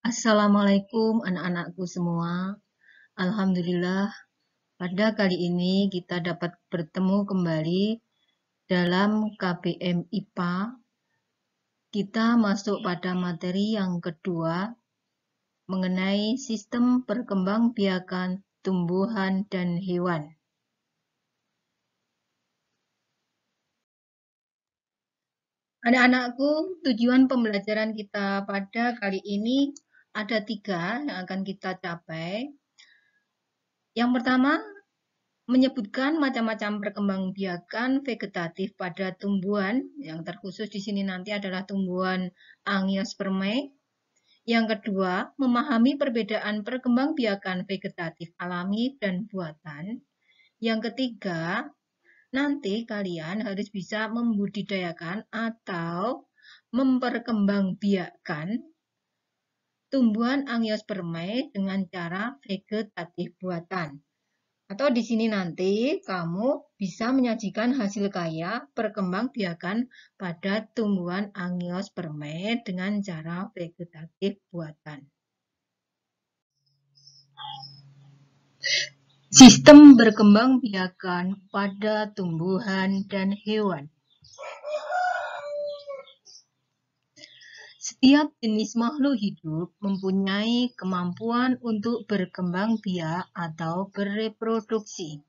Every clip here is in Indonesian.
Assalamualaikum anak-anakku semua. Alhamdulillah, pada kali ini kita dapat bertemu kembali dalam KBM IPA. Kita masuk pada materi yang kedua mengenai sistem perkembangbiakan tumbuhan dan hewan. Anak-anakku, tujuan pembelajaran kita pada kali ini ada 3 yang akan kita capai. Yang pertama, menyebutkan macam-macam perkembangbiakan vegetatif pada tumbuhan, yang terkhusus di sini nanti adalah tumbuhan Angiospermae. Yang kedua, memahami perbedaan perkembangbiakan vegetatif alami dan buatan. Yang ketiga, nanti kalian harus bisa membudidayakan atau memperkembangbiakan tumbuhan Angiospermae dengan cara vegetatif buatan. Atau di sini nanti kamu bisa menyajikan hasil karya perkembangbiakan pada tumbuhan Angiospermae dengan cara vegetatif buatan. Sistem perkembangbiakan pada tumbuhan dan hewan. Setiap jenis makhluk hidup mempunyai kemampuan untuk berkembang biak atau bereproduksi.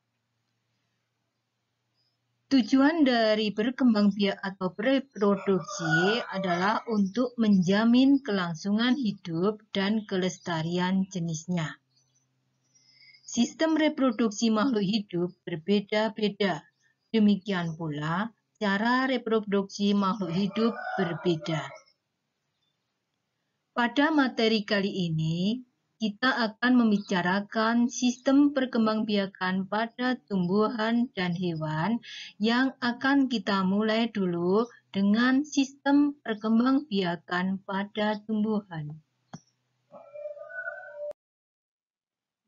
Tujuan dari berkembang biak atau bereproduksi adalah untuk menjamin kelangsungan hidup dan kelestarian jenisnya. Sistem reproduksi makhluk hidup berbeda-beda. Demikian pula, cara reproduksi makhluk hidup berbeda. Pada materi kali ini, kita akan membicarakan sistem perkembangbiakan pada tumbuhan dan hewan yang akan kita mulai dulu dengan sistem perkembangbiakan pada tumbuhan.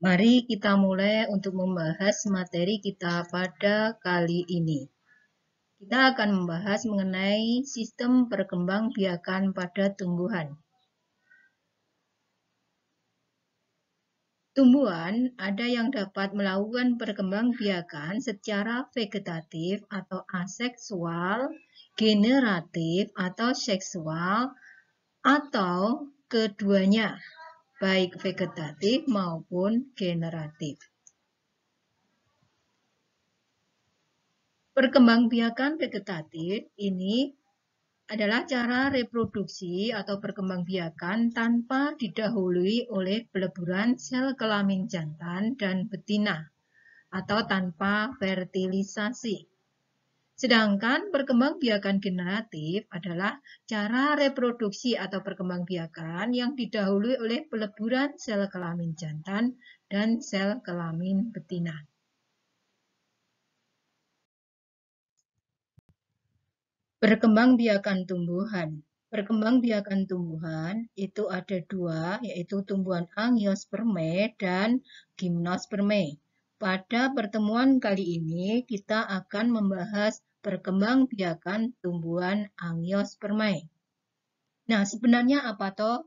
Mari kita mulai untuk membahas materi kita pada kali ini. Kita akan membahas mengenai sistem perkembangbiakan pada tumbuhan. Tumbuhan ada yang dapat melakukan perkembangbiakan secara vegetatif atau aseksual, generatif atau seksual, atau keduanya, baik vegetatif maupun generatif. Perkembangbiakan vegetatif ini adalah cara reproduksi atau perkembangbiakan tanpa didahului oleh peleburan sel kelamin jantan dan betina atau tanpa fertilisasi. Sedangkan perkembangbiakan generatif adalah cara reproduksi atau perkembangbiakan yang didahului oleh peleburan sel kelamin jantan dan sel kelamin betina. Perkembangbiakan tumbuhan. Perkembangbiakan tumbuhan itu ada 2, yaitu tumbuhan Angiospermae dan Gymnospermae. Pada pertemuan kali ini, kita akan membahas perkembangbiakan tumbuhan Angiospermae. Nah, sebenarnya apa toh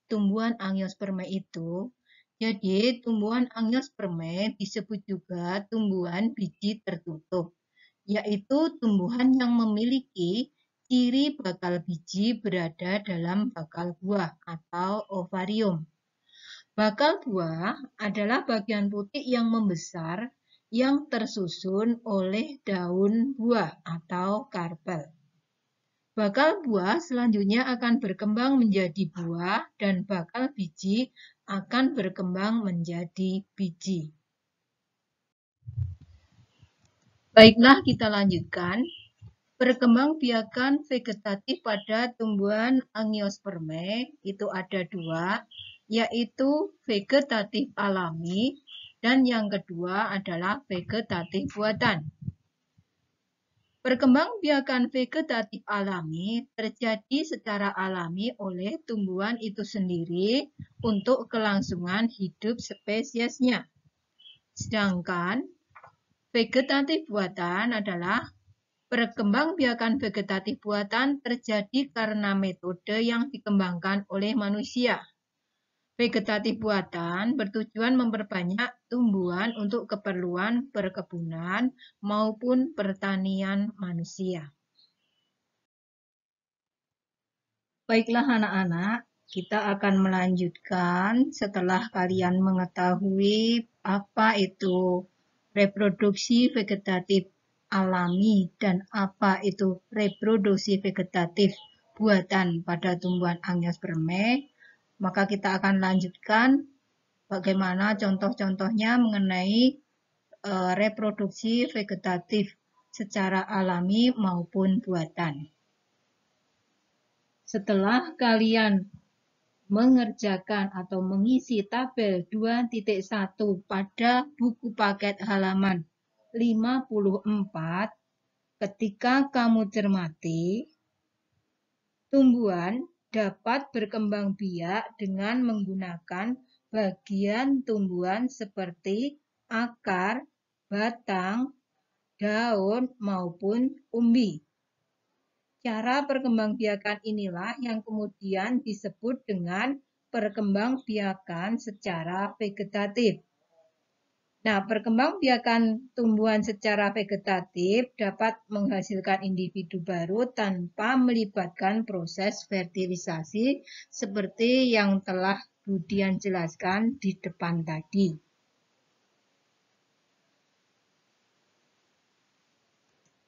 tumbuhan Angiospermae itu? Jadi, tumbuhan Angiospermae disebut juga tumbuhan biji tertutup, yaitu tumbuhan yang memiliki ciri bakal biji berada dalam bakal buah atau ovarium. Bakal buah adalah bagian putih yang membesar yang tersusun oleh daun buah atau karpel. Bakal buah selanjutnya akan berkembang menjadi buah dan bakal biji akan berkembang menjadi biji. Baiklah, kita lanjutkan. Perkembangbiakan vegetatif pada tumbuhan Angiospermae itu ada 2, yaitu vegetatif alami dan yang kedua adalah vegetatif buatan. Perkembangbiakan vegetatif alami terjadi secara alami oleh tumbuhan itu sendiri untuk kelangsungan hidup spesiesnya. Sedangkan vegetatif buatan adalah perkembangbiakan vegetatif buatan terjadi karena metode yang dikembangkan oleh manusia. Vegetatif buatan bertujuan memperbanyak tumbuhan untuk keperluan perkebunan maupun pertanian manusia. Baiklah anak-anak, kita akan melanjutkan setelah kalian mengetahui apa itu reproduksi vegetatif alami dan apa itu reproduksi vegetatif buatan pada tumbuhan angiospermae, maka kita akan lanjutkan bagaimana contoh-contohnya mengenai reproduksi vegetatif secara alami maupun buatan. Setelah kalian mengerjakan atau mengisi tabel 2.1 pada buku paket halaman 54, ketika kamu cermati, tumbuhan dapat berkembang biak dengan menggunakan bagian tumbuhan seperti akar, batang, daun, maupun umbi. Cara perkembangbiakan inilah yang kemudian disebut dengan perkembangbiakan secara vegetatif. Nah, perkembangbiakan tumbuhan secara vegetatif dapat menghasilkan individu baru tanpa melibatkan proses fertilisasi seperti yang telah Budian jelaskan di depan tadi.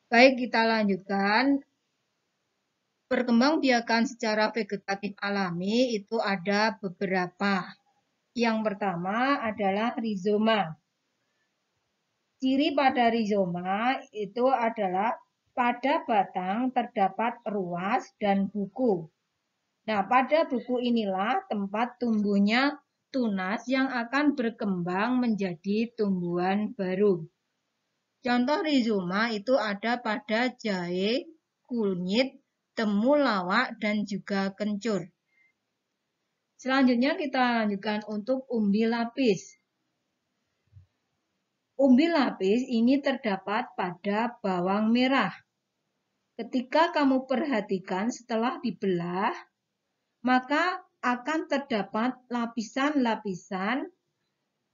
Baik, kita lanjutkan. Perkembangbiakan secara vegetatif alami itu ada beberapa. Yang pertama adalah rizoma. Ciri pada rizoma itu adalah pada batang terdapat ruas dan buku. Nah, pada buku inilah tempat tumbuhnya tunas yang akan berkembang menjadi tumbuhan baru. Contoh rizoma itu ada pada jahe, kunyit, temulawak, dan juga kencur. Selanjutnya kita lanjutkan untuk umbi lapis. Umbi lapis ini terdapat pada bawang merah. Ketika kamu perhatikan setelah dibelah, maka akan terdapat lapisan-lapisan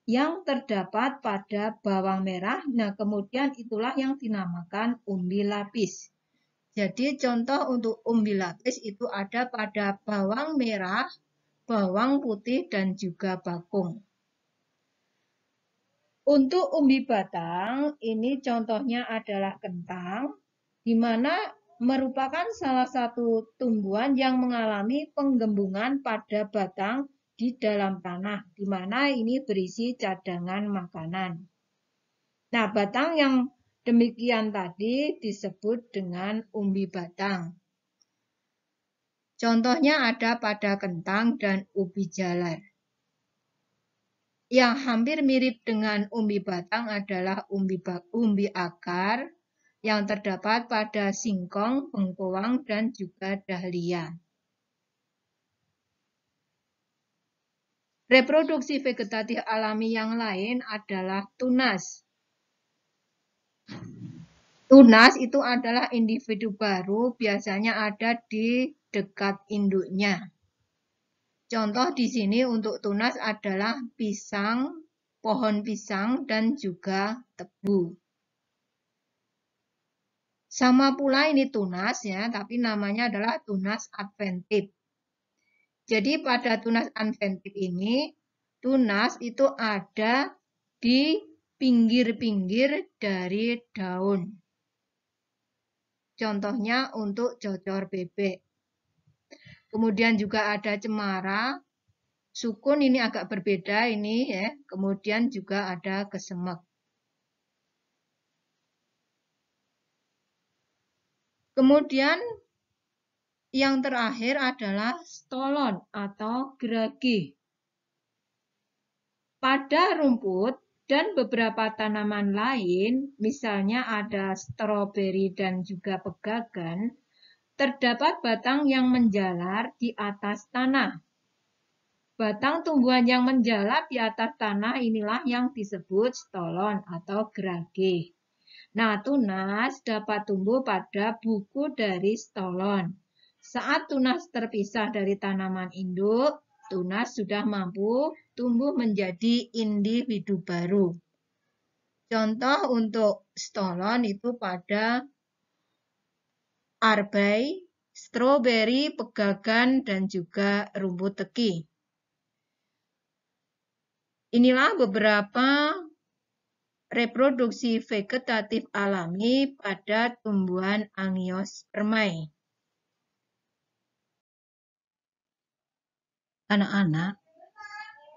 yang terdapat pada bawang merah. Nah, kemudian itulah yang dinamakan umbi lapis. Jadi contoh untuk umbi lapis itu ada pada bawang merah, bawang putih, dan juga bakung. Untuk umbi batang, ini contohnya adalah kentang, di mana merupakan salah satu tumbuhan yang mengalami penggembungan pada batang di dalam tanah, di mana ini berisi cadangan makanan. Nah, batang yang demikian tadi disebut dengan umbi batang. Contohnya ada pada kentang dan ubi jalar. Yang hampir mirip dengan umbi batang adalah umbi akar yang terdapat pada singkong, bengkoang, dan juga dahlia. Reproduksi vegetatif alami yang lain adalah tunas. Tunas itu adalah individu baru, biasanya ada di dekat induknya. Contoh di sini untuk tunas adalah pisang, pohon pisang, dan juga tebu. Sama pula ini tunas ya, tapi namanya adalah tunas adventif. Jadi pada tunas adventif ini, tunas itu ada di pinggir-pinggir dari daun. Contohnya untuk cocor bebek. Kemudian juga ada cemara. Sukun ini agak berbeda ini ya. Kemudian juga ada kesemek. Kemudian yang terakhir adalah stolon atau geragi. Pada rumput dan beberapa tanaman lain, misalnya ada stroberi dan juga pegagan, terdapat batang yang menjalar di atas tanah. Batang tumbuhan yang menjalar di atas tanah inilah yang disebut stolon atau gerage. Nah, tunas dapat tumbuh pada buku dari stolon. Saat tunas terpisah dari tanaman induk, tunas sudah mampu tumbuh menjadi individu baru. Contoh untuk stolon itu pada arbei, stroberi, pegagan, dan juga rumput teki. Inilah beberapa reproduksi vegetatif alami pada tumbuhan Angiospermae. Anak-anak,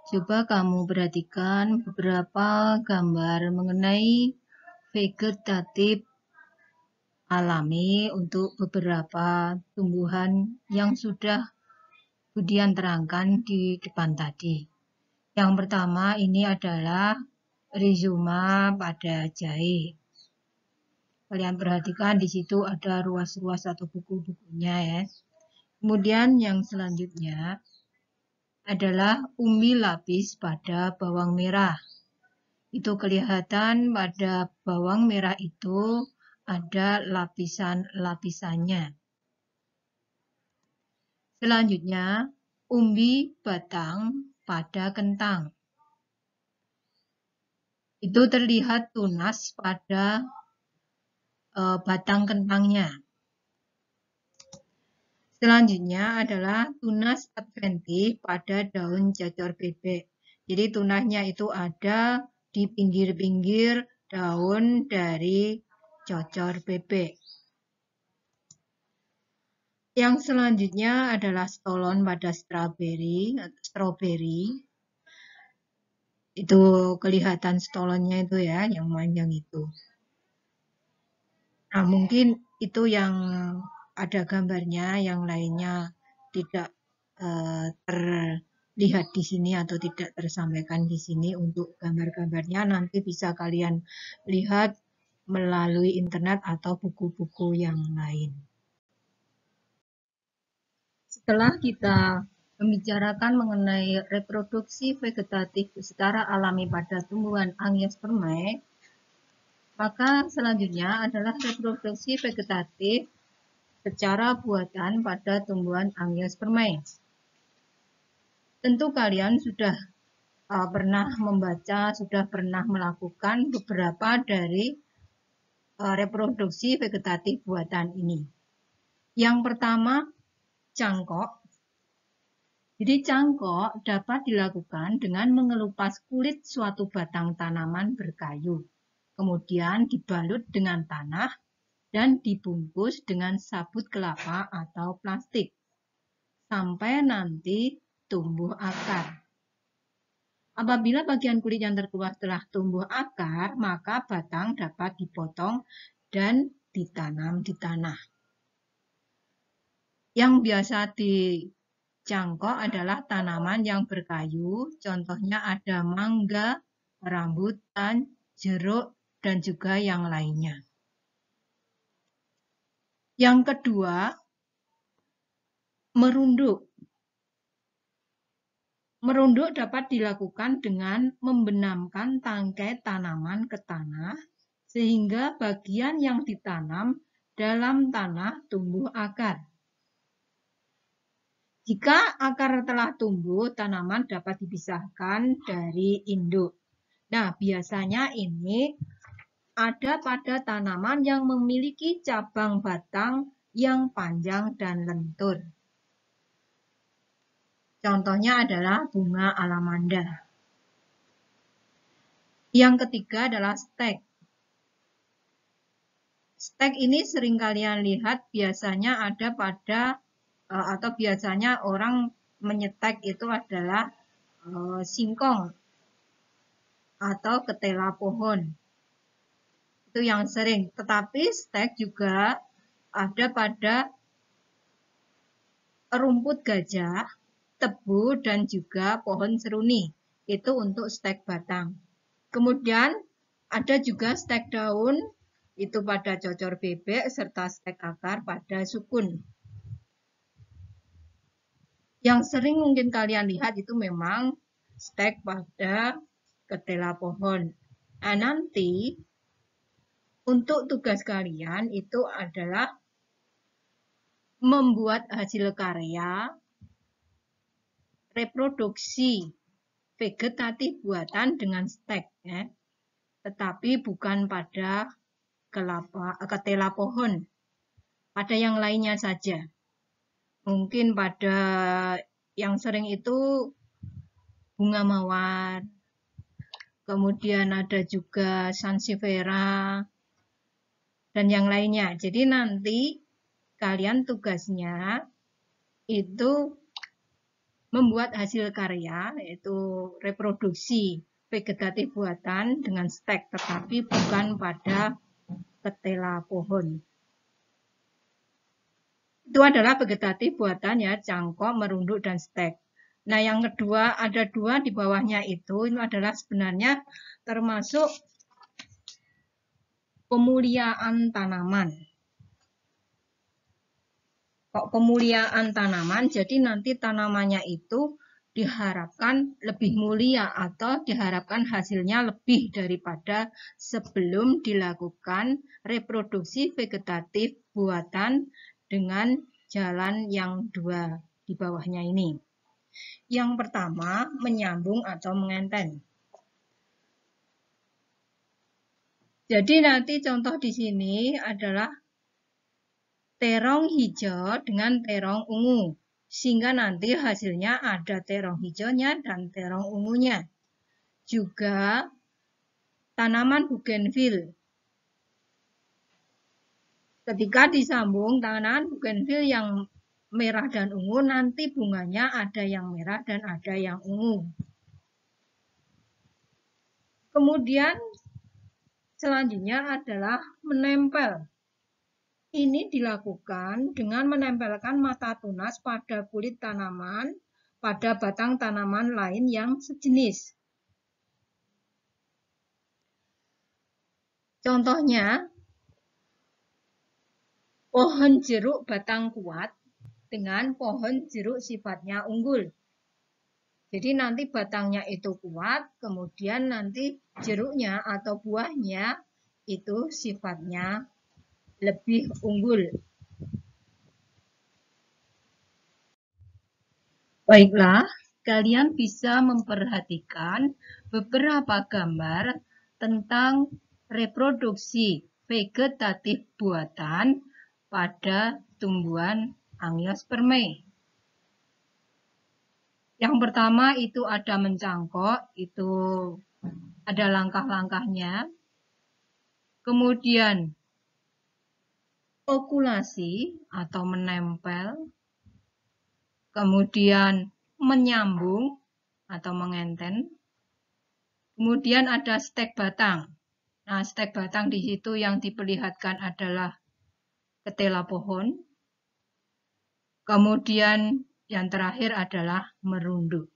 coba kamu perhatikan beberapa gambar mengenai vegetatif alami untuk beberapa tumbuhan yang sudah Budian terangkan di depan tadi. Yang pertama ini adalah rhizoma pada jahe. Kalian perhatikan di situ ada ruas-ruas atau buku-bukunya ya. Kemudian yang selanjutnya adalah umbi lapis pada bawang merah. Itu kelihatan pada bawang merah itu ada lapisan-lapisannya. Selanjutnya, umbi batang pada kentang. Itu terlihat tunas pada batang kentangnya. Selanjutnya adalah tunas adventif pada daun cocor bebek. Jadi tunasnya itu ada di pinggir-pinggir daun dari cocor bebek. Yang selanjutnya adalah stolon pada stroberi. Itu kelihatan stolonnya itu ya, yang panjang itu. Nah, mungkin itu yang ada gambarnya, yang lainnya tidak terlihat di sini atau tidak tersampaikan di sini. Untuk gambar-gambarnya nanti bisa kalian lihat melalui internet atau buku-buku yang lain. Setelah kita membicarakan mengenai reproduksi vegetatif secara alami pada tumbuhan Angiospermae, maka selanjutnya adalah reproduksi vegetatif secara buatan pada tumbuhan Angiospermae. Tentu kalian sudah pernah membaca, sudah pernah melakukan beberapa dari reproduksi vegetatif buatan ini. Yang pertama, cangkok. Jadi cangkok dapat dilakukan dengan mengelupas kulit suatu batang tanaman berkayu. Kemudian dibalut dengan tanah dan dibungkus dengan sabut kelapa atau plastik. Sampai nanti tumbuh akar. Apabila bagian kulit yang terkelupas telah tumbuh akar, maka batang dapat dipotong dan ditanam di tanah. Yang biasa dicangkok adalah tanaman yang berkayu, contohnya ada mangga, rambutan, jeruk, dan juga yang lainnya. Yang kedua, merunduk. Merunduk dapat dilakukan dengan membenamkan tangkai tanaman ke tanah, sehingga bagian yang ditanam dalam tanah tumbuh akar. Jika akar telah tumbuh, tanaman dapat dipisahkan dari induk. Nah, biasanya ini ada pada tanaman yang memiliki cabang batang yang panjang dan lentur. Contohnya adalah bunga alamanda. Yang ketiga adalah stek. Stek ini sering kalian lihat biasanya ada pada atau biasanya orang menyetek itu adalah singkong atau ketela pohon. Itu yang sering. Tetapi stek juga ada pada rumput gajah, tebu, dan juga pohon seruni. Itu untuk stek batang. Kemudian ada juga stek daun, itu pada cocor bebek, serta stek akar pada sukun. Yang sering mungkin kalian lihat itu memang stek pada ketela pohon. Nah, nanti untuk tugas kalian itu adalah membuat hasil karya reproduksi vegetatif buatan dengan stek, ya. Tetapi bukan pada ketela pohon, pada yang lainnya saja. Mungkin pada yang sering itu bunga mawar, kemudian ada juga sansevieria, dan yang lainnya. Jadi nanti kalian tugasnya itu membuat hasil karya, yaitu reproduksi vegetatif buatan dengan stek, tetapi bukan pada ketela pohon. Itu adalah vegetatif buatan ya, cangkok, merunduk, dan stek. Nah, yang kedua, ada dua di bawahnya itu adalah sebenarnya termasuk pemuliaan tanaman. Kok pemuliaan tanaman, jadi nanti tanamannya itu diharapkan lebih mulia atau diharapkan hasilnya lebih daripada sebelum dilakukan reproduksi vegetatif buatan dengan jalan yang dua di bawahnya ini. Yang pertama, menyambung atau mengenten. Jadi nanti contoh di sini adalah terong hijau dengan terong ungu. Sehingga nanti hasilnya ada terong hijaunya dan terong ungunya. Juga tanaman bougainville. Ketika disambung tanaman bougainville yang merah dan ungu, nanti bunganya ada yang merah dan ada yang ungu. Kemudian selanjutnya adalah menempel. Ini dilakukan dengan menempelkan mata tunas pada kulit tanaman, pada batang tanaman lain yang sejenis. Contohnya, pohon jeruk batang kuat dengan pohon jeruk sifatnya unggul. Jadi nanti batangnya itu kuat, kemudian nanti jeruknya atau buahnya itu sifatnya lebih unggul. Baiklah, kalian bisa memperhatikan beberapa gambar tentang reproduksi vegetatif buatan pada tumbuhan Angiospermae. Yang pertama itu ada mencangkok, itu ada langkah-langkahnya. Kemudian okulasi atau menempel. Kemudian menyambung atau mengenten. Kemudian ada stek batang. Nah, stek batang di situ yang diperlihatkan adalah ketela pohon. Kemudian yang terakhir adalah merunduk.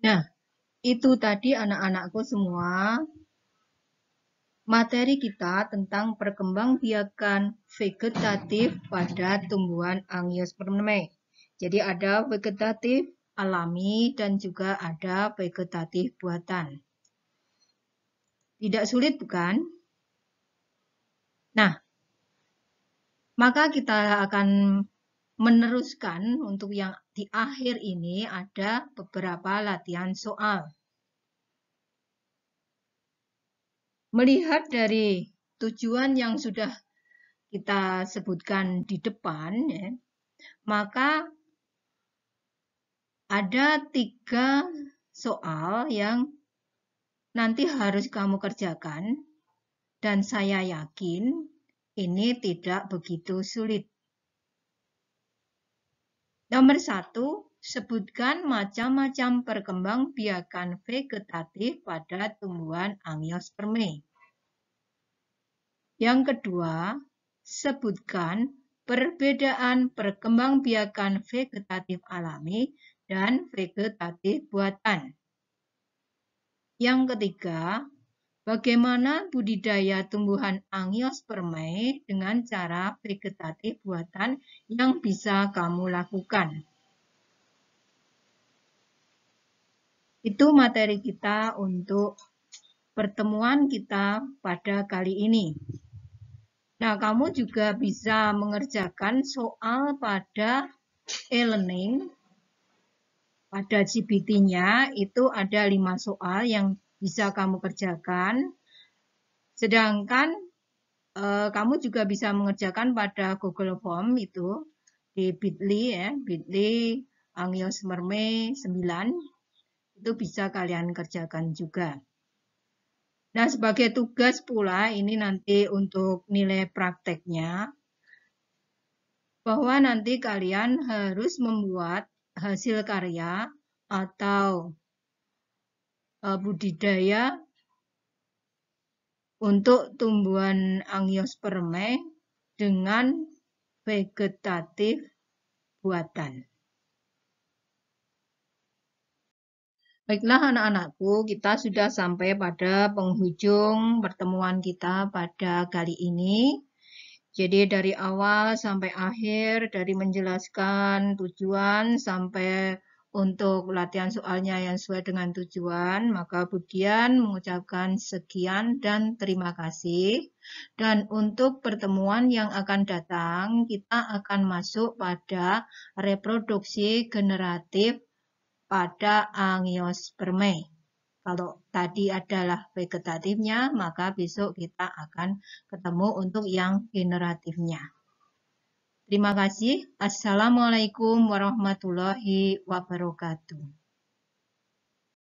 Nah, itu tadi anak-anakku semua materi kita tentang perkembangbiakan vegetatif pada tumbuhan Angiospermae. Jadi ada vegetatif alami dan juga ada vegetatif buatan. Tidak sulit bukan? Nah, maka kita akan meneruskan untuk yang di akhir ini ada beberapa latihan soal. Melihat dari tujuan yang sudah kita sebutkan di depan, ya, maka ada 3 soal yang nanti harus kamu kerjakan, dan saya yakin ini tidak begitu sulit. Nomor 1, sebutkan macam-macam perkembangbiakan vegetatif pada tumbuhan Angiospermae. Yang kedua, sebutkan perbedaan perkembangbiakan vegetatif alami dan vegetatif buatan. Yang ketiga, bagaimana budidaya tumbuhan Angiospermae dengan cara vegetatif buatan yang bisa kamu lakukan. Itu materi kita untuk pertemuan kita pada kali ini. Nah, kamu juga bisa mengerjakan soal pada e-learning. Pada GPT-nya itu ada 5 soal yang bisa kamu kerjakan. Sedangkan kamu juga bisa mengerjakan pada Google Form itu di Bitly ya, Bitly Angios Merme 9 itu bisa kalian kerjakan juga. Nah, sebagai tugas pula ini nanti untuk nilai prakteknya bahwa nanti kalian harus membuat hasil karya atau budidaya untuk tumbuhan angiospermae dengan vegetatif buatan. Baiklah anak-anakku, kita sudah sampai pada penghujung pertemuan kita pada kali ini. Jadi dari awal sampai akhir, dari menjelaskan tujuan sampai untuk latihan soalnya yang sesuai dengan tujuan, maka Budian mengucapkan sekian dan terima kasih. Dan untuk pertemuan yang akan datang, kita akan masuk pada reproduksi generatif pada angiospermae. Kalau tadi adalah vegetatifnya, maka besok kita akan ketemu untuk yang generatifnya. Terima kasih. Assalamualaikum warahmatullahi wabarakatuh.